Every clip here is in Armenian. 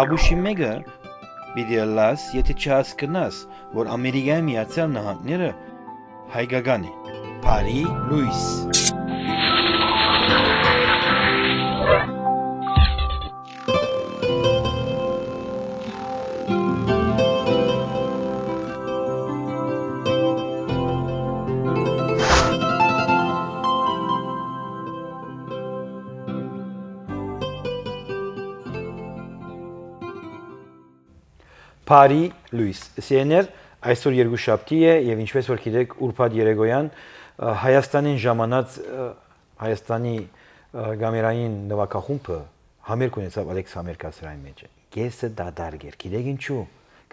Ագուշի մեկը պիտի լաս, եթե չհասկնաս, որ Ամերիկայի Միացյալ Նահանգները հայկական է։ Փարի Լուիս Փարի Լուիս Սիեներ այսօր երկուշաբթի է եւ ինչպես որ գիտեք ուրբաթ երեկոյան Հայաստանին ժամանած Հայաստանի գամերային նվագախումբը համերգ ունեցավ Ալեքս Համերգասրահի մեջ։ Գեսը դադարք էր։ Գիտեք ինչու։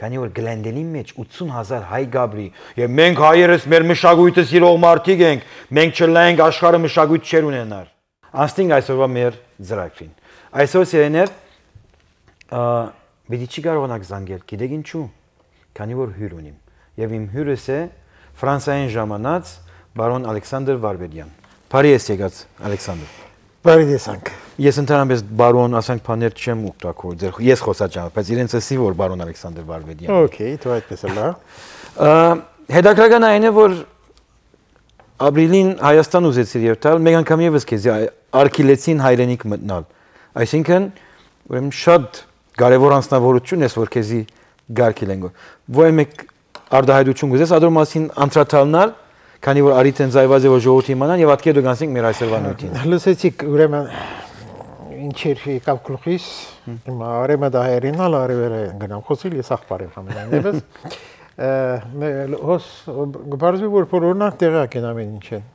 Քանի որ Գլենդենի մեջ 80,000 հայ գաբրի եւ մենք հայերս մեր մշակույթը սիրող մարդիկ ենք, մենք չլենք աշխարհը մշակույթ չեր ունենար։ Անստինգ այսօրվա մեր ծրագրին։ Այսօր Սիեներ Բիդի չի կարողանաք զանգել, գիտեք ինչու, քանի որ հյուր ունիմ, և իմ հյուրս է Ֆրանսիային ժամանած բարոն Ալեքսանդր Վարվերդյան։ Բարի ես եկած, Ալեքսանդր։ Բարի տեսանք։ Ես ընդհանրապես բարոն ասանք բաներ չեմ օգտագործել, ես խոսաճանեմ, բայց իրենց էսի որ բարոն Ալեքսանդր Վարվերդյան։ Okay, դու այդպես էլ լավ։ Հետաքրքրական այն է, որ ապրիլին Հայաստան ուզեցիր երթալ, մեկ անգամ ևս քեզ արգելեցին հայրենիք մտնալ։ Այսինքն, ուրեմն շատ կարևոր անձնավորություն ես, որ քեզի գարկել են գոր։ Ոյ մեկ արդահայտություն գուզես, ադոր մասին անդրադառնալ, քանի որ արիտ են զայված է, որ ժողովուրդը իմանան եւ ատկե դու գանցենք մեր այսօրվա նույնին։ Լսեցիք, ուրեմն ինչեր եկավ գլխիս, հիմա արեմը դահերինալ, արևերը գնամ խոսել, ես աղբար եմ ամենայն դեպս։ Հոս գբարզվի, որ բոլորնակ տեղակ են ամեն ինչ են։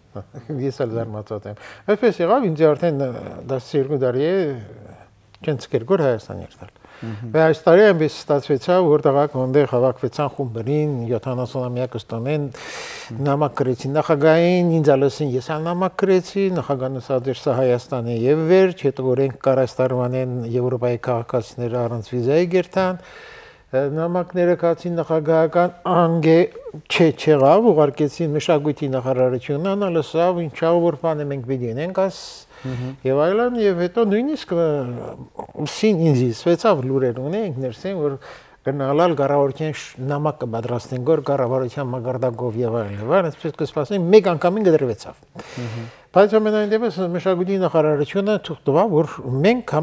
Ես էլ զարմացած եմ։ Այսպես եղավ, ինձ արդեն 12 տարի է չեն ցկերգոր Հայաստան երթալ։ Բայց այս տարի այնպես ստացվեցավ, որ տղաք ոնդեղ հավաքվեցան խումբերին 70-ամյակը ստանեն նամակ գրեցին նախագահային, ինձ ալսին ես ալ նամակ գրեցի, նախագահն ասաց սա Հայաստան է եւ վերջ, հետո օրենք կար այս տարվանեն Եվրոպայի քաղաքացիները առանց վիզայի գերտան, նամակները կացին նախագահական անգե չեղավ, ուղարկեցին մշակույթի նախարարությունն անալսավ, ինչա որ բանը մենք պիտի ունենք աս Եվ այլն, եւ հետո նույնիսկ սին ինձ սվեցավ լուրեր ունենք ներսեն, որ գնալալ կառավարության նամակը պատրաստեն գոր կառավարության մագարտակով եւ այլն, այսպես կսպասեն մեկ անգամին գդրվեցավ։ Բայց ամենայն դեպս մշակույթի նախարարությունը թուղթ տվավ, որ մենք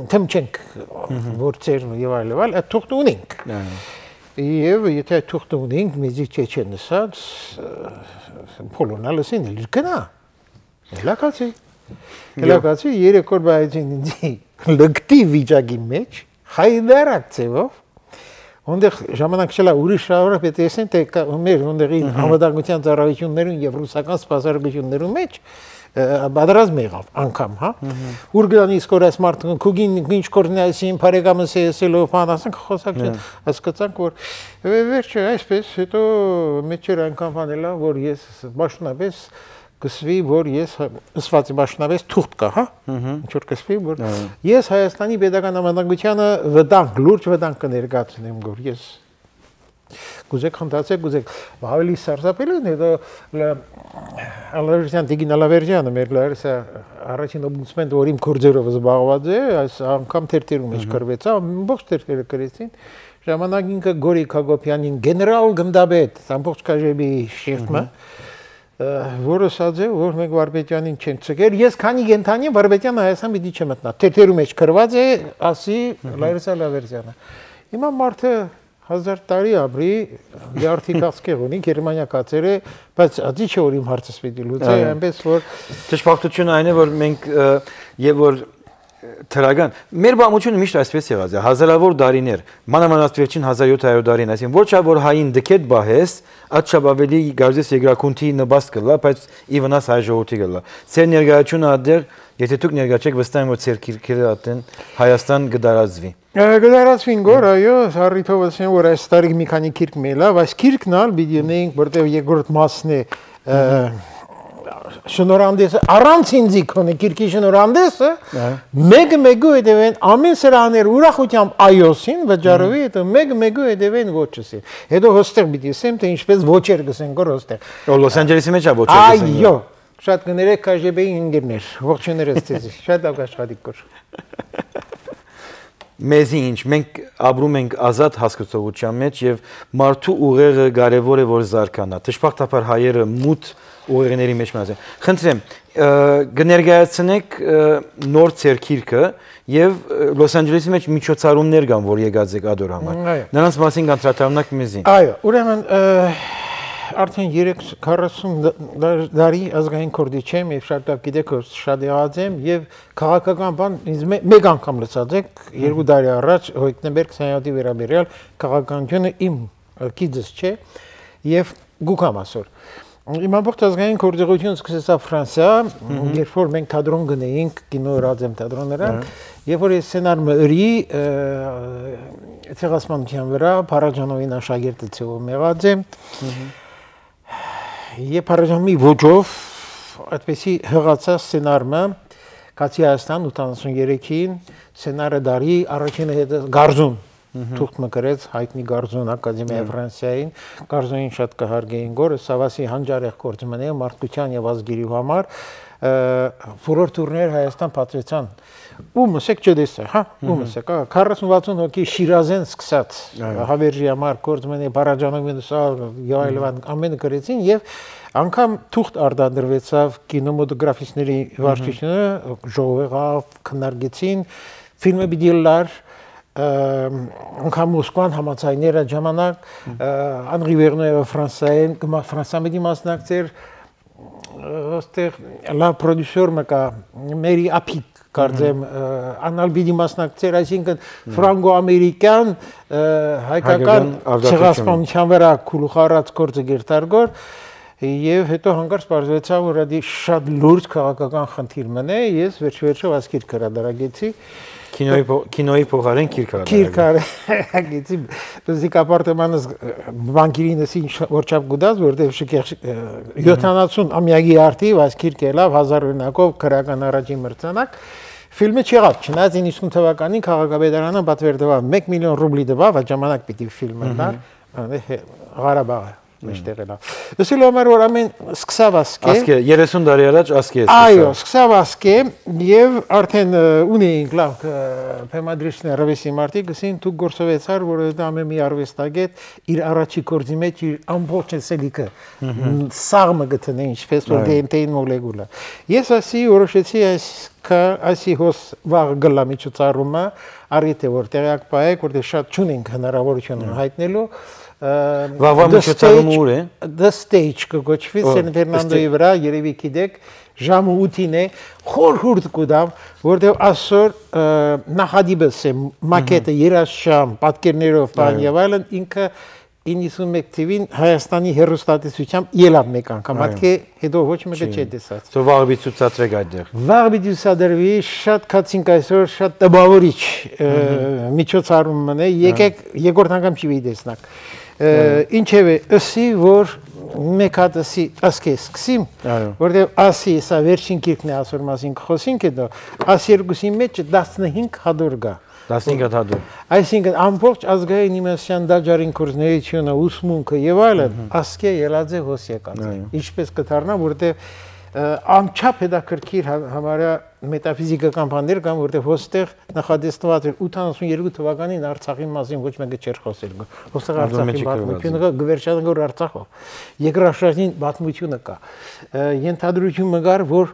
թեմ չենք որ ծերն եւ այլն, այդ թուղթը ունենք։ Եվ եթե թուղթը ունենք, մեզի չեն նսած, փոլոնալսին էլ կնա։ Լակացի Լակացի երեք օր բայցին ինձի լգտի վիճակի մեջ հայդարակ ծևով ոնդեղ ժամանակ չլա ուրիշ շարը պետք է տեսնեն թե մեր ոնդեղի համադարգության ծառայություններուն եւ ռուսական սպասարկություններուն մեջ բادرած մեղավ անգամ, հա։ Ուր գնան իսկ որ այս մարդը քուգին ինչ կորնայսին բարեկամս էսելով բան ասենք խոսակ չեն, հասկացանք որ վերջը այսպես հետո մեջեր անգամ բանելա որ ես բաշնապես կսվի, որ ես ըսված բաշնավես թուղթ կա, հա, ինչ որ կսվի, որ ես Հայաստանի պետական համանդրությանը վտանգ, լուրջ վտանգ կներկայացնեմ, որ ես գուզեք խնդացեք, գուզեք, ավելի սարսափել են, հետո Ալավերդյան, Տիգին Ալավերդյանը, մեր լարիսա առաջին օմբուդսմենը, որ իմ քուրձերով զբաղված է, այս անգամ թերթերում մեջ կրվեցա, ամբողջ թերթերը կրեցին, ժամանակ ինքը Գորիկ Հակոբյանին, գեներալ գնդաբեդ, ամբողջ կաժեբի շեֆը որը ասաց է, որ մենք Վարպետյանին չենք ցկել, ես քանի կենթանի Վարպետյանը Հայաստան պիտի չմտնա։ Թերթերու մեջ գրված է, ասի Լարիսա Լավերդյանը։ Հիմա մարդը 1000 տարի ապրի, յարդի կասկեղ ունի, Գերմանիա կացեր է, բայց ադի չէ որ իմ հարցս պիտի լուծի, այնպես որ դժբախտությունը այն է, որ մենք եւ որ Թրագան, մեր բամությունը միշտ այսպես եղած է, հազարավոր դարիներ, մանավանդ վերջին 1700 դարին, այսինքն ոչ թե որ հային դքետ բահես, աչափ ավելի գարզես երկրակունթի նպաստ կլա, բայց ի վնաս հայ ժողովրդի կլա։ Ձեր ներկայությունը ադեր, եթե դուք ներկա չեք, վստահ եմ որ ձեր քիրքերը ատեն Հայաստան գդարածվի։ Գդարածվին գոր, այո, առիթով ասեմ որ այս տարի մի քանի քիրք մելա, բայց քիրքն ալ պիտի ունենք, որտեղ երկրորդ մասն է շնորհանդեսը առանց ինձի քոնե քիրքի շնորհանդեսը մեկ-մեկու հետևեն ամեն սրաներ ուրախությամբ այոսին վճարովի հետո մեկ-մեկու հետևեն ոչսին հետո հոստեղ պիտի ասեմ թե ինչպես ոչեր գսեն գոր հոստեղ Լոս Անջելեսի մեջ է ոչեր գսեն այո շատ կներեք KGB-ի ինգերներ ողջույններ ես ձեզ շատ լավ աշխատիկ գոր մեզի ինչ մենք ապրում ենք ազատ հասկացողության մեջ եւ մարդու ուղեղը կարեւոր է որ զարգանա դժբախտաբար հայերը մութ ուղեղների մեջ մնաց են խնդրեմ կներկայացնեք նոր ցերքիրքը եւ Լոս Անջելեսի մեջ միջոցառումներ կան որ եկած եք ադոր համար նրանց մասին կանտրատարնակ մեզին այո ուրեմն արդեն 40 տարի ազգային քորդի չեմ եւ շատ լավ գիտեք որ շատ եղած եմ եւ քաղաքական բան ինձ մեկ անգամ լսած եք 2 տարի առաջ հոկտեմբեր 27-ի վերաբերյալ քաղաքականությունը իմ գիծս չէ եւ գուկամ ասոր իմ ամբողջ ազգային քորդեղությունը սկսեցավ Ֆրանսիա երբ որ մենք թատրոն գնեինք կինո ռադիոմ թատրոններում երբ որ ես սցենարը ըրի ցեղասպանության վրա Փարաջանովին աշակերտը ցեում եղած եմ Եվ Փարաջանովի ոճով այդպեսի հղացա սցենարը Կացի Հայաստան 83-ին սցենարը դարի առաջինը հետը Գարզուն թուղթ մկրեց հայտնի Գարզուն ակադեմիա Ֆրանսիային Գարզունին շատ կհարգեին գորը Սավասի հանջարեղ գործմանը մարդկության եւ ազգերի համար բոլոր տուրներ Հայաստան պատվեցան ու մսեք չդեսը հա ու մսեք 40-60 հոգի Շիրազեն սկսած հավերժի համար գործմանը Փարաջանովին սա յայլվան ամենը գրեցին եւ անգամ թուղթ արտադրվեցավ կինոմոտոգրաֆիստների վարչությունը ժողովեղավ քննարկեցին ֆիլմը բիդիլլար անգամ Մոսկվան համացայները ժամանակ Անրի Վերնոյը Ֆրանսիային Ֆրանսիայի մասնակցեր ոստեղ լավ պրոդյուսեր մկա Մերի Ապիկ կարծեմ անալբիդի մասնակցեր այսինքն ֆրանգո-ամերիկյան հայկական ցեղասպանության վրա քուլուխարած գործը գերտարգոր եւ հետո հանկարծ բարձրացավ որ դա շատ լուրջ քաղաքական խնդիր մնե ես վերջ-վերջով ասկիր կրադարագեցի Կինոյի փոխարեն Կիրքարագեցի դուզիկ ապարտամանս բանկիրինս ինչ որչափ գուդած որտեղ շքեղ 70 ամյակի արդիվ ասկիր կելավ 1000 օրինակով քրական առաջին մրցանակ ֆիլմը չեղավ չնայած 90 թվականին քաղաքապետարանը պատվերդվավ 1 միլիոն ռուբլի տվավ այդ ժամանակ պիտի ֆիլմը դար Ղարաբաղը մեջտեղելա դասել համար որ ամեն սկսավ ասկե 30 տարի առաջ ասկե այո սկսավ ասկե եւ արդեն ունեինք լավ փեմադրիչներ ռվեսի մարտի գսին դու գործովեցար որ դա ամեն մի արվեստագետ իր առաջի գործի մեջ իր ամբողջ սելիկը սաղմը գտնե ինչպես որ դենտեին մոլեկուլը ես ասի որոշեցի այսի հոս վաղ գլա միջոցառումը արիթե որ տեղյակ պայեք որտեղ շատ չունենք հնարավորություն հայտնելու The stage կգոչվի Սեն Ֆերնանդոյի վրա երևի գիտեք ժամը 8-ին է խորհուրդ կուտամ որտեղ այսօր նախադիպս է մակետը երաշամ պատկերներով բան եւ այլն ինքը 91 թվին Հայաստանի հերոստատեսությամբ ելավ մեկ անգամ այդքե հետո ոչ մեկը չէ տեսած So վաղ բի ցուցադրեք այդտեղ Վաղ բի ցուցադրվի շատ կացինք այսօր շատ տպավորիչ միջոցառում մնե եկեք երկրորդ անգամ չի տեսնակ ինչևէ ըսի որ մեկ հատ ըսի ասկե սկսիմ որտեղ ասի սա վերջին գիրքն է ասոր մասին խոսինք հետո աս երկուսի մեջ 15 հադոր գա 15 հադոր այսինքն ամբողջ ազգային իմասյան դաջարին կուրսներությունը ուսմունքը եւ այլն ասկե ելած է հոս եկած ինչպես կդառնա որտեղ անչափ հետաքրքիր համարյա մետաֆիզիկական բաներ կան որտեղ հոստեղ նախադեստված էր 82 թվականին Արցախի մասին ոչ մեկը չէր խոսել հոստեղ Արցախի պատմությունը գվերչան գոր Արցախով երկրաշարժին պատմությունը կա ենթադրություն մգար որ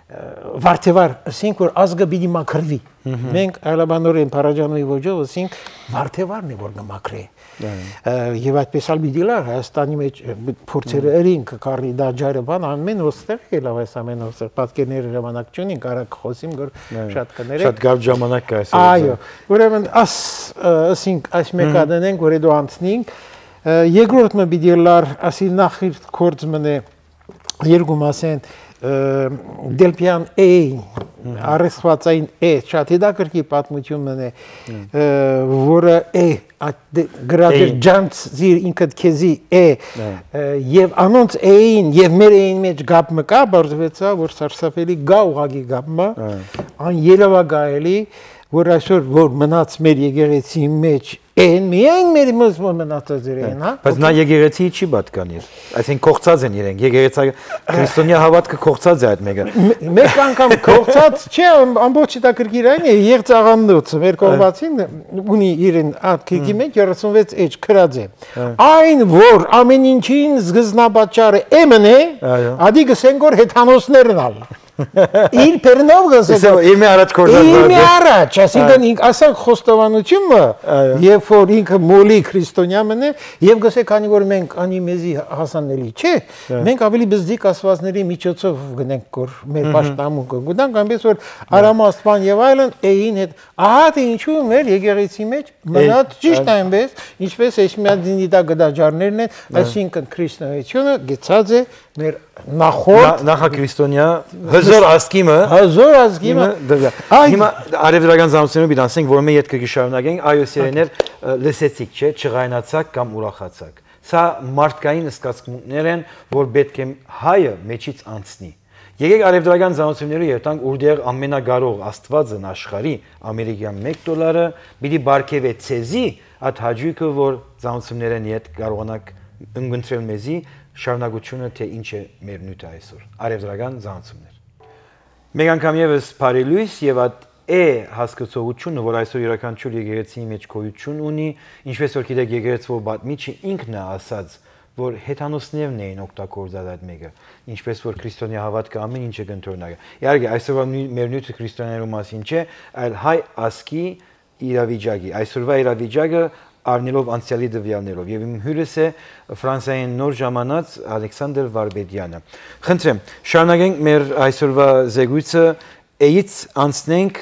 վարդեվար ասենք որ ազգը պիտի մաքրվի մենք այլաբանորեն Փարաջանովի ոճով ասենք վարդեվարն է որ կմաքրի եւ այդպես ալ բիդիլար Հայաստանի մեջ փորձերը ըրինք կարի դաջարը բան ամեն ոստեղ ելավ այս ամեն ոստեղ պատկերները ժամանակ չունին կարակ խոսիմ գոր շատ կներեք շատ գավ ժամանակ կա այսօր այո ուրեմն ասենք այս մեկը դնենք որ հետո անցնենք երկրորդը բիդիլար ասի նախիր կորձ մնե երկու մասեն Դելպյան A առեսվածային A շատ հետաքրքիր պատմությունն է որը A գրադեր ջանց զիր ինքդ քեզի A եւ անոնց A-ին եւ մեր A-ին մեջ գապ մկա բարձվեցա որ սարսափելի գա ուղագի գապը ան երևա գայելի որ այսօր որ մնաց մեր եկեղեցի մեջ Են միայն մեր մնացած իրեն, հա։ Բայց նա եկեղեցի չի պատկանիր։ Այսինքն կողծած են իրենք։ Եկեղեցի քրիստոնյա հավատքը կողծած է այդ մեկը։ Մեկ անգամ կողծած չէ, ամբողջ դակրկիրային է եղծաղանդոցը մեր կողմացին ունի իրեն ատքիքի մեջ 36 էջ քրած է։ Այն որ ամեն ինչին զգզնաբաճարը էմն է, ադի գսենք որ հեթանոսներն ալ։ Իր պերնով գսենք։ Իմի առաջ կորզած։ Իմի առաջ, ասինքն ինք ասանք խոստովանությունը, երբ որ ինքը մոլի քրիստոնյա մնե, եւ գսենք անի որ մենք անի մեզի հասանելի չէ, մենք ավելի բզդիկ ասվածների միջոցով գնենք որ մեր պաշտամունքը գտանք, այնպես որ Արամաստան եւ այլն էին հետ, ահա թե ինչու մեր եկեղեցի մեջ մնաց ճիշտ այնպես, ինչպես Էշմիադինի դա գդաջարներն են, այսինքն քրիստոնեությունը գծած է մեր նախորդ նախաքրիստոնյա հզոր ազգիմը հիմա արևելական զանությունները պիտի ասենք որ մենք յետքը կշարունակենք այո սիրեներ լսեցիք չէ չղայնացաք կամ ուրախացաք սա մարդկային սկզբունքներ են որ պետք է հայը մեջից անցնի եկեք արևելական զանությունները երթանք որտեղ ամենագարող աստվածն աշխարհի ամերիկյան $1 պիտի բարգեւե ցեզի այդ հաջուկը որ զանություններն իդ կարողանաք ընկնել մեզի շարունակությունը թե ինչ է մեր նյութը այսօր արևելական զանություններ մեկ անգամ եւս բարի լույս եւ այդ է հասկացողությունը որ այսօր յուրաքանչյուր եկեղեցի մեջ գոյություն ունի ինչպես որ գիտեք եկեղեցու բատմիչը ինքն է ասած որ հեթանոսներն էին օգտագործած այդ մեկը ինչպես որ քրիստոնյա հավատքը ամեն ինչը կընտրոնակ իհարկե այսօրվա մեր նյութը քրիստոնյաներու մասին չէ այլ հայ ասկի իրավիճակի այսօրվա իրավիճակը Արնելով անցյալի դվյալներով եւ իմ հյուրս է Ֆրանսիային նոր ժամանած Ալեքսանդր Վարբեդյանը։ Խնդրեմ, շարունակենք մեր այսօրվա զեկույցը, էից անցնենք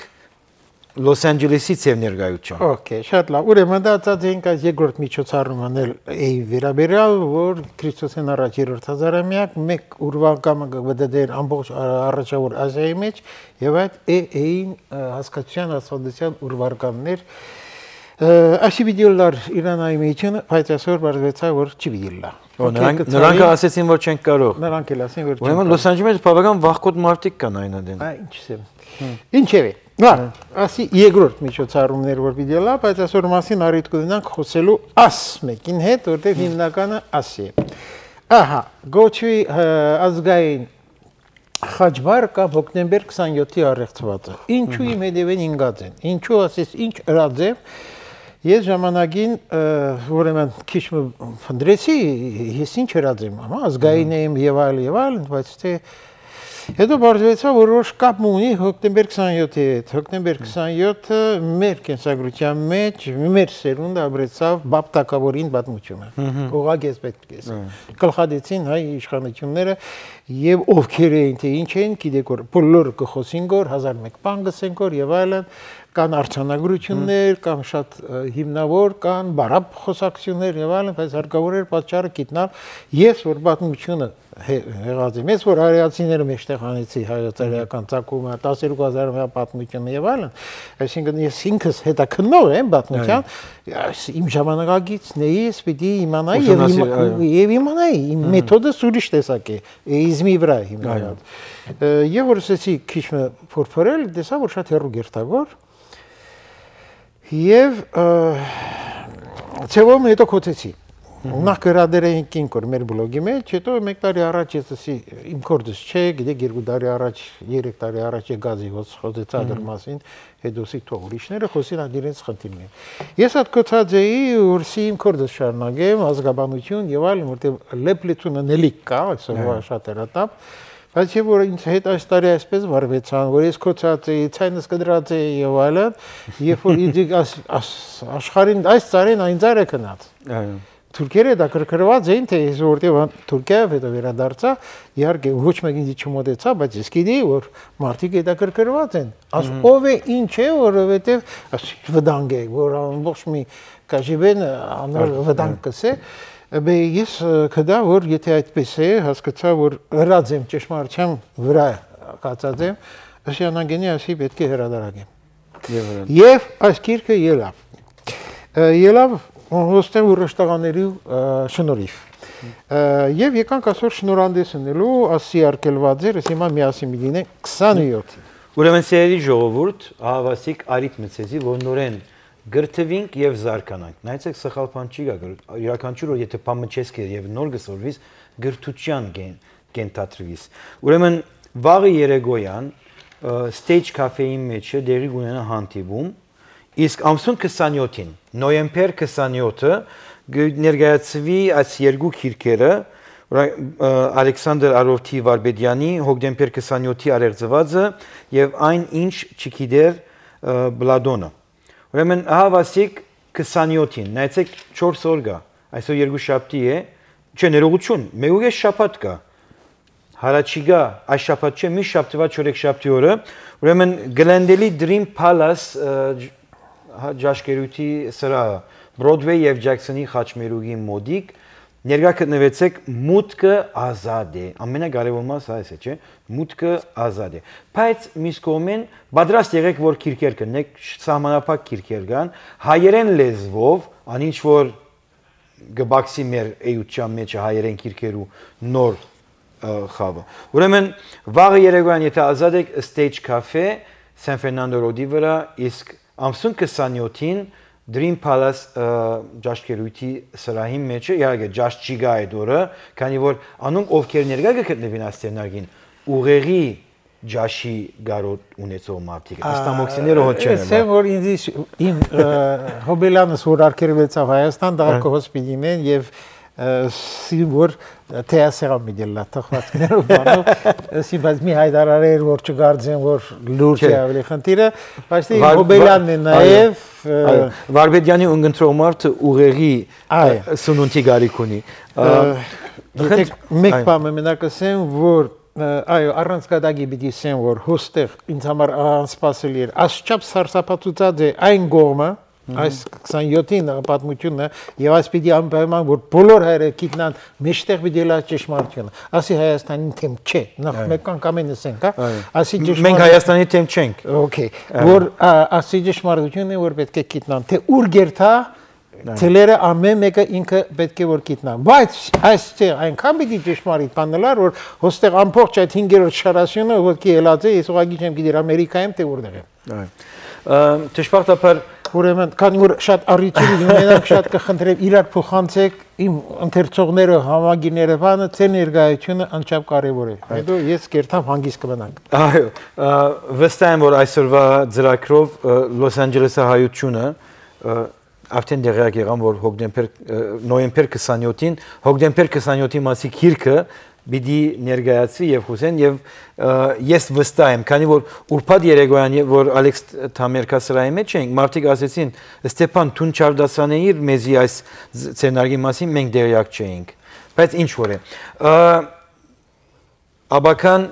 Լոս Անջելեսից եւ ներկայություն։ Okay, շատ լավ։ Ուրեմն դա ցածենք այս երկրորդ միջոցառումն էլ վերաբերյալ, որ Քրիստոսեն առաջ 3-րդ հազարամյակ մեկ ուրվագամը գտել ամբողջ առաջավոր Ազիայի մեջ եւ այդ էին հասկացության աստվածության ուրվարգաններ Așa videolar Իրանայի մեջն բայց այսօր բարձվեցա որ չի vidilla։ Նրանք ասեցին որ չեն կարող։ Նրանք էլ ասին որ չեն։ Ուրեմն Լոս Անջելեսի բավական վախկոտ մարդիկ կան այնադեն։ Ինչևէ։ Լավ, ասի երկրորդ միջոցառումներ որ vidilla, բայց այսօր մասին առիթ կունենանք խոսելու աս մեկին հետ, որտեղ հիմնականը ասի է։ Ահա, գոչվի ազգային Խաչբար կամ հոկտեմբեր 27-ի առեղծվածը։ Ինչու իմ հետևեն ինգած են։ Ինչու ասես ինչ ըրած է։ Ես ժամանակին ուրեմն քիչ փնդրեցի, ես ինչ ըրած եմ, հա, ազգային եմ եւ այլ, բայց թե հետո բարձրացա որոշ կապ ունի հոկտեմբեր 27-ի հետ։ Հոկտեմբեր 27-ը մեր կենսագրության մեջ մեր սերունդը ապրեցավ բապտակավորին պատմությունը։ Ուղղակի պետք է։ Գլխադեցին հայ իշխանությունները եւ ովքեր էին թե ինչ են, գիտեք որ բոլորը կխոսին գոր 1001 բան գսեն գոր եւ այլն կան արցանագրություններ կամ շատ հիմնավոր կան բարապ խոսակցություններ եւ այլն, բայց հարկավոր էր պատճառը գիտնալ ես որ պատմությունը եղած եմ, ես որ արիացիները մեջտեղ անեցի հայոց-արիական ցակումը 12000-ամյա պատմությունը եւ այլն, այսինքն ես ինքս հետաքննող եմ պատմության, իմ ժամանակագիծն է, ես պիտի իմանայի եւ իմանայի, իմ մեթոդը ուրիշ տեսակ է, էիզմի վրա հիմնված։ Եվ որ ասեցի քիչ փորփորել, տեսա որ շատ հեռու գերտավոր Եվ ցեվում հետո կոչեցի։ Նախ գրադերեինք ինքոր մեր բլոգի մեջ, հետո մեկ տարի առաջ ես ասի իմ կորդս չէ, գիտեք 2 տարի առաջ, 3 տարի առաջ եկածի խոսեցա դրա մասին, հետո սի թող ուրիշները խոսին այդ իրենց խնդիրն են։ Ես այդ կոչած էի, որ սի իմ կորդս շարունակեմ, ազգաբանություն եւ այլն, որտեղ լեփլեցունը նելիք կա, այսօր շատ երատապ Բայց եւ որ ինձ հետ այս տարի այսպես վարվեցան, որ ես կոչած էի, ցայնս կդրած էի եւ այլն, երբ որ ինձ աշխարհին այս ծարին այն ծարը կնած։ Թուրքերը դա կրկրված էին, թե ես որտեղ Թուրքիայով հետո վերադարձա, իհարկե ոչ մեկ ինձ չմոտեցա, բայց ես գիտեի, որ մարդիկ դա կրկրված են։ Աս ով է, ինչ է, որովհետեւ վտանգ է, որ ամբողջ մի կաժիբեն անոր վտանգ կսե Ես կդա, որ եթե այդպես է, հասկացա, որ հրած եմ ճշմարության վրա կացած եմ, ասյանագենի ասի պետք է հրադարագեմ։ Եվ այս կիրքը ելավ։ Ելավ հոստեմ ուրշտաղաների շնորհիվ։ Եվ եկանք այսօր շնորհանդես ունելու, ասի արկելված էր, հիմա միասին մի դինենք 27-ին։ Ուրեմն սերերի ժողովուրդ, ահավասիկ արիթ մցեզի, որ նորեն գրթվինք եւ զարգանանք։ Նայեցեք սխալ բան չի գա, յուրաքանչյուր օր եթե բամը չես կեր եւ նոր գսորվիս գրթության կենթադրվիս։ Ուրեմն վաղը երեկոյան Stage Cafe-ի մեջ դերի ունենա հանդիպում, իսկ ամսուն 27-ին, նոյեմբեր 27-ը ներկայացվի այս երկու քիրքերը Ալեքսանդր Արովթի Վարբեդյանի հոկտեմբեր 27-ի արեղծվածը եւ այն ինչ չգիտեր Բլադոնը։ Ուրեմն հավասիկ 27-ին, նայեցեք 4 օր գա, այսօր երկուշաբթի է, չէ ներողություն, մեկ է շաբաթ կա։ Հարաճիգա այս շաբաթ չէ, մի շաբթվա չորեքշաբթի օրը, ուրեմն Glendale Dream Palace Ջաշկերույթի սրահը, Broadway եւ Jackson-ի խաչմերուկի մոդիկ ներկա գտնվեցեք մուտքը ազատ է, ամենակարևոր մասը այս է, չէ՞, մուտքը ազատ է։ Բայց մյուս կողմեն պատրաստ եղեք որ քիրքեր կնեք, սահմանափակ քիրքեր կան, հայերեն լեզվով, անինչ որ գբաքսի մեր էյության մեջ հայերեն քիրքերու նոր խավը։ Ուրեմն վաղը երեկոյան եթե ազատ եք Stage Cafe San Fernando Road-ի վրա, իսկ ամսուն 27-ին Dream Palace Ջաշկերույթի սրահի մեջ է, իհարկե Ջաշչիգա է դորը, քանի որ անոնք ովքեր ներկա կգտնվին աստենագին ուղեղի ջաշի գարոտ ունեցող մարդիկ, աստամոքսիները հոտ չեն։ Ասեմ որ ինձ իմ հոբելյանս որ արկերվեցավ Հայաստան, դարակը հոսպիտին են եւ որ թեասերան միդելա թխվածքներով բանով սիբաց մի հայտարարեր որ չգարձեն որ լուրջ է ավելի խնդիրը բայց հոբելյանն է նաև Վարբեդյանի ունգընտրող մարդը ուղեղի սնունդի գարիք ունի մեկ բան մենակ ասեմ որ այո առանց կատակի պիտի ասեմ որ հոստեղ ինձ համար անսպասելի էր ասչափ սարսափացուցած է այն կողմը այս 27-ին պատմությունը եւ այս պիտի անպայման որ բոլոր հայերը գիտնան մեջտեղ պիտի լա ճշմարտությունը ասի Հայաստանի թեմ չէ նախ մեկ անգամ ասենք հա ասի ճշմարտ մենք Հայաստանի թեմ չենք օքեյ որ ասի ճշմարտությունը որ պետք է գիտնան թե ուր գերթա Ցելերը ամեն մեկը ինքը պետք է որ գիտնա բայց այստեղ այնքան պիտի ճշմարիտ բանելար որ հոստեղ ամբողջ այդ 5-րդ շարասյունը ոքի ելած է ես ուղղակի չեմ գիտեր Ամերիկայում թե որտեղ է Ճշմարտաբար ուրեմն քանի որ շատ առիթի ունենանք շատ կխնդրեմ իրար փոխանցեք իմ ընթերցողները համագիները բանը ցե ներկայությունը անչափ կարևոր է հետո ես կերտամ հանգիստ կմնանք այո վստահ եմ որ այսօրվա ծրագրով Լոս Անջելեսի հայությունը Արդեն դերակ եղան որ նոյեմբեր 27-ին հոկտեմբեր 27-ի մասի քիրքը պիտի ներկայացվի եւ խուսեն եւ ես վստահ եմ քանի որ ուրբաթ երեկոյան որ Ալեքս Թամերկասրայի մեջ ենք մարդիկ ասեցին Ստեփան տուն չարդասանեիր մեզի այս սցենարի մասին մենք դերակ չէինք բայց ինչ որ է աբական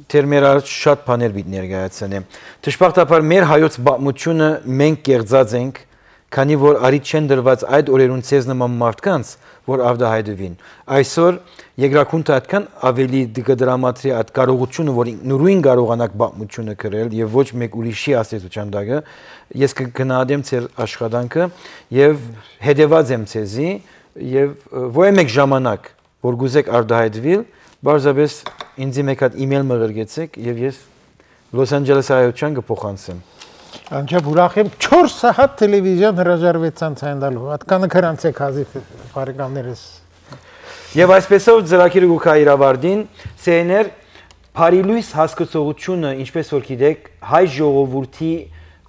Termera շատ բաներ պիտի ներկայացնեմ դժբախտաբար մեր հայոց բամությունը մենք կերծած ենք քանի որ արիտ չեն դրված այդ օրերուն ցեզ նման մարդկանց որ ավդահայտվին այսօր երկրակունթը այդքան ավելի դրամատրի այդ կարողությունը որ նույն կարողանակ բամությունը կրել եւ ոչ մեկ ուրիշի ասեցության դակը ես կգնահատեմ ձեր աշխատանքը եւ հետեւած եմ ցեզի եւ ոչ մեկ ժամանակ որ գուզեք արդահայտվել բարձրապես ինձ մեկ հատ email մղրգեցեք եւ ես Լոս Անջելեսի հայության կփոխանցեմ Անջա ուրախ եմ 4 սահատ տելևիզիոն հրաժարվեցան ցայնդալու հատկանը քրանցեք հազի բարեկամներս Եվ այսպեսով ծրագիրը գուքայրավարդին CNR Փարիլույս հասկացողությունը ինչպես որ գիտեք հայ ժողովրդի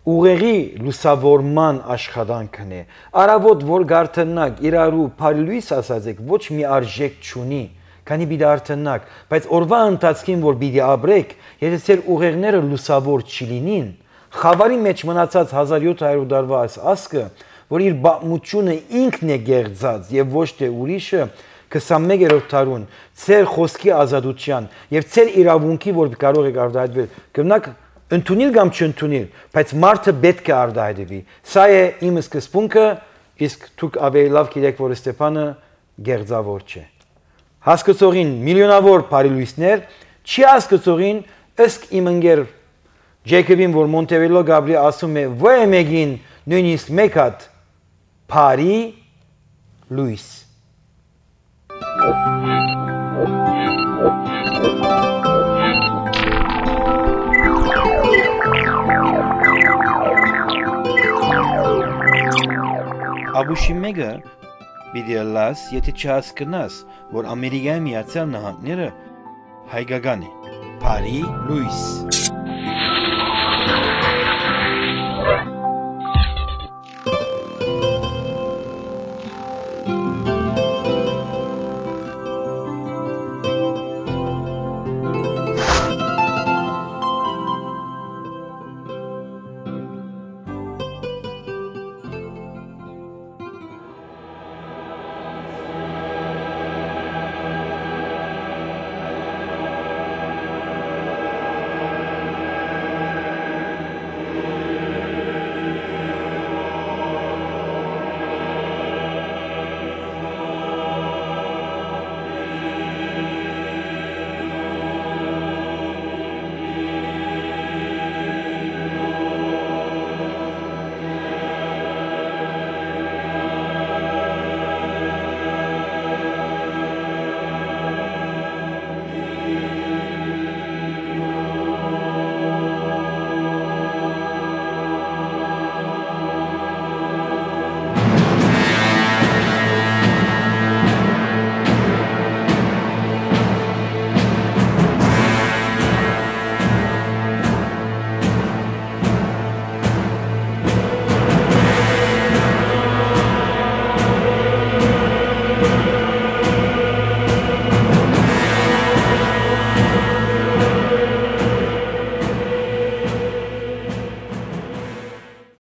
ուղեղի լուսավորման աշխատանքն է արավոտ որ գարտնակ իրարու Փարիլույս ասածեք ոչ մի արժեք չունի քանի պիտի արտնակ բայց օրվա ընթացքին որ պիտի ապրեք եթե ձեր ուղեղները լուսավոր չլինին խավարի մեջ մնացած 1700 տարվա ասկը որ իր բամությունը ինքն է գեղձած եւ ոչ թե ուրիշը 21-րդ դարուն ձեր խոսքի ազատության եւ ձեր իրավունքի որ կարող եք արդահայտվել կրնակ ընդունիլ կամ չընդունիլ բայց մարդը պետք է արդահայտվի սա է իմ սկզբունքը իսկ դուք ավելի լավ գիտեք որ Ստեփանը գեղձավոր չէ հասկացողին միլիոնավոր բարիլույսներ չի հասկացողին ըստ իմ ընկեր Ջեյքոբին որ Մոնտեվելո Գաբրի ասում է ոչ մեկին նույնիսկ մեկ հատ բարի լույս Աբուշի մեկը պիտի լաս, եթե չհասկնաս, որ Ամերիկայի Միացյալ Նահանգները հայկական է։ Փարի Լուիս